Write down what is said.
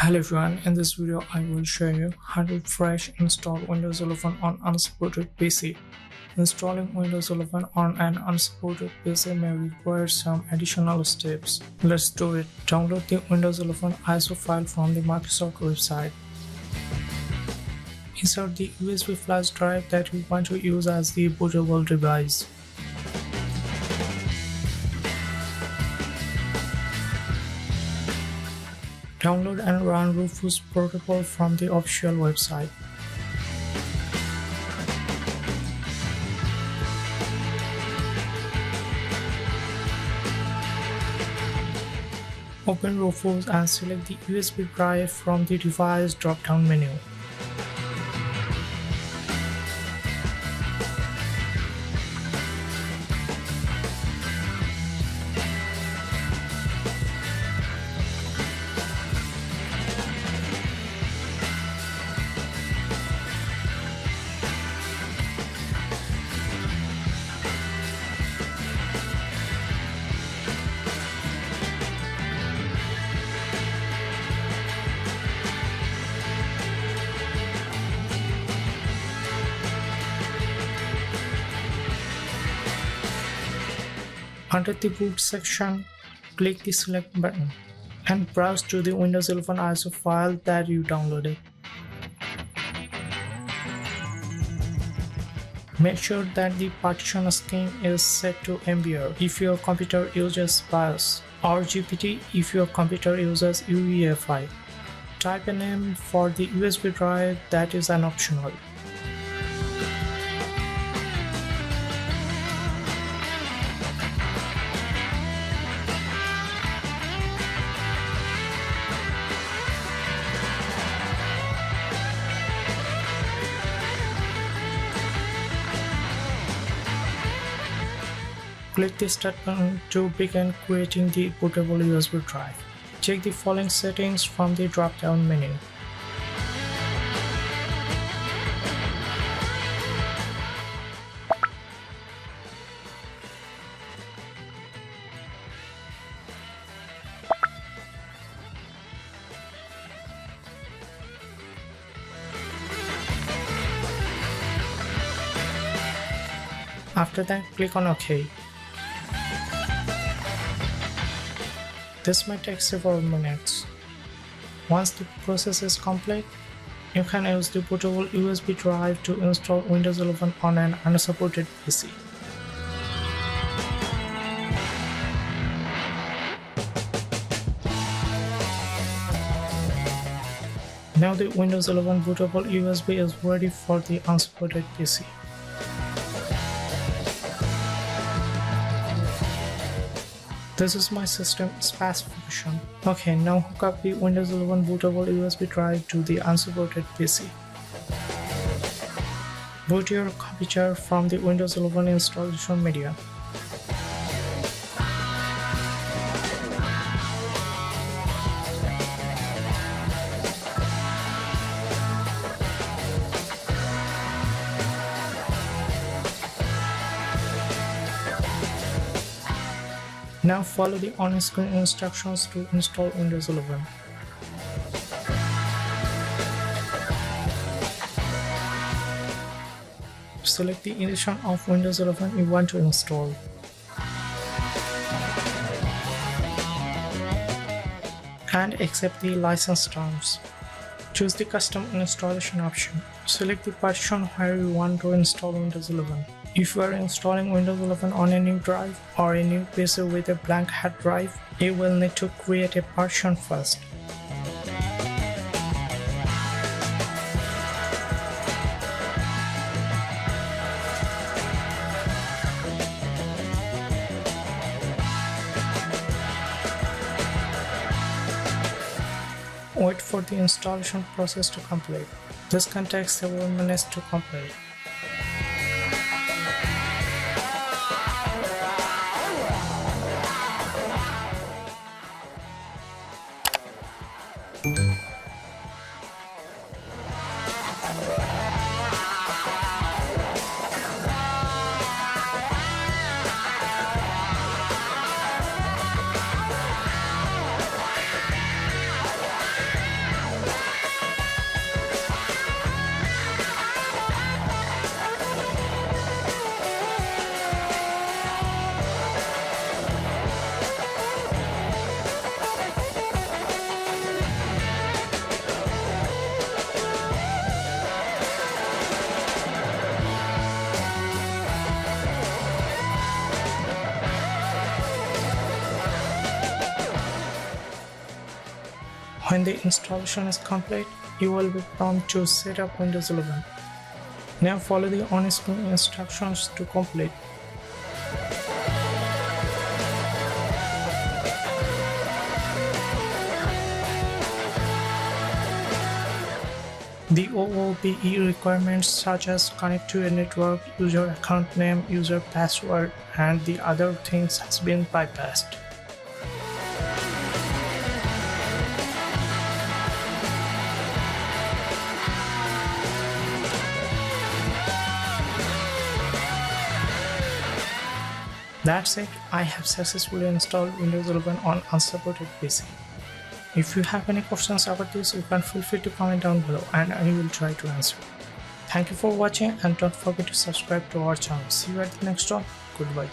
Hello everyone, in this video I will show you how to fresh install Windows 11 on unsupported PC. Installing Windows 11 on an unsupported PC may require some additional steps. Let's do it. Download the Windows 11 ISO file from the Microsoft website. Insert the USB flash drive that you want to use as the bootable device. Download and run Rufus protocol from the official website. Open Rufus and select the USB drive from the device drop-down menu. Under the boot section, click the select button and browse to the Windows 11 ISO file that you downloaded. Make sure that the partition scheme is set to MBR if your computer uses BIOS, or GPT if your computer uses UEFI. Type a name for the USB drive that is an optional. Click the Start button to begin creating the bootable USB drive. Check the following settings from the drop-down menu. After that, click on OK. This might take several minutes. Once the process is complete, you can use the bootable USB drive to install Windows 11 on an unsupported PC. Now the Windows 11 bootable USB is ready for the unsupported PC. This is my system specification. Okay, now hook up the Windows 11 bootable USB drive to the unsupported PC. Boot your computer from the Windows 11 installation media. Now follow the on-screen instructions to install Windows 11. Select the edition of Windows 11 you want to install. And accept the license terms. Choose the custom installation option. Select the partition where you want to install Windows 11. If you are installing Windows 11 on a new drive or a new PC with a blank hard drive, you will need to create a partition first. Wait for the installation process to complete. This can take several minutes to complete. When the installation is complete, you will be prompted to set up Windows 11. Now follow the on-screen instructions to complete. The OOBE requirements such as connect to a network, user account name, user password, and the other things has been bypassed. That's it, I have successfully installed Windows 11 on unsupported PC. If you have any questions about this, you can feel free to comment down below and I will try to answer. Thank you for watching and don't forget to subscribe to our channel. See you at the next one. Goodbye.